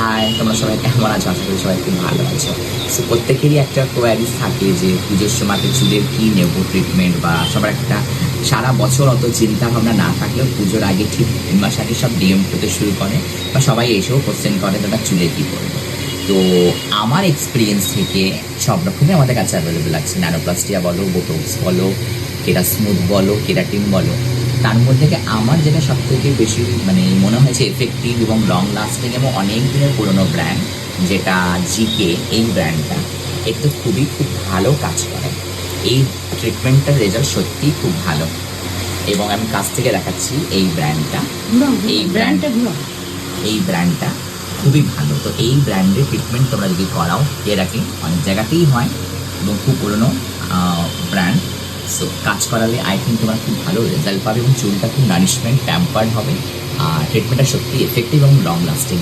High, তোমরা সবাই কেমন আছো? আশা করি সবাই খুব ভালো আছো। সো প্রত্যেকেরই একটা কোয়ারিজ থাকে যে পুজোর সময় চুলের কী নেবো ট্রিটমেন্ট, বা সবার একটা সারা বছর অত চিন্তা ভাবনা না থাকলেও পুজোর আগে ঠিক 3 মাস আগে সব ডিএম করতে শুরু করে, বা সবাই এসেও কোশ্চেন করে দাদা চুলে কী করবো। তো আমার এক্সপিরিয়েন্স থেকে সব রকমই আমাদের কাছে অ্যাভেলেবেল আছে। ন্যানোপ্লাস্টিয়া বলো, বোটক্স বলো, কেরা স্মুথ বলো, কেরাটিন বলো। তার মধ্যে থেকে আমার যেটা সব থেকে বেশি মনে হয়েছে এফেক্টিভ এবং লং লাস্টিং এবং অনেক দিনের পুরোনো ব্র্যান্ড, যেটা জিকে, এই ব্র্যান্ডটা একটু খুব ভালো কাজ করে। এই ট্রিটমেন্টটার রেজাল্ট সত্যিই খুব ভালো, এবং আমি কাছ থেকে দেখাচ্ছি এই ব্র্যান্ডটা। এই ব্র্যান্ডটা খুবই ভালো। তো এই ব্র্যান্ডের ট্রিটমেন্ট তোমরা যদি করাও, এর আগে অনেক জায়গাতেই হয় এবং খুব পুরোনো ব্র্যান্ড। সো কাজ করালে আই থিঙ্ক তোমরা খুব ভালো রেজাল্ট পাবে এবং চুলটা খুব নারিশমেন্ট প্যাম্পার্ড হবে। আর ট্রিটমেন্টটা সত্যি এফেক্টিভ এবং লং লাস্টিং।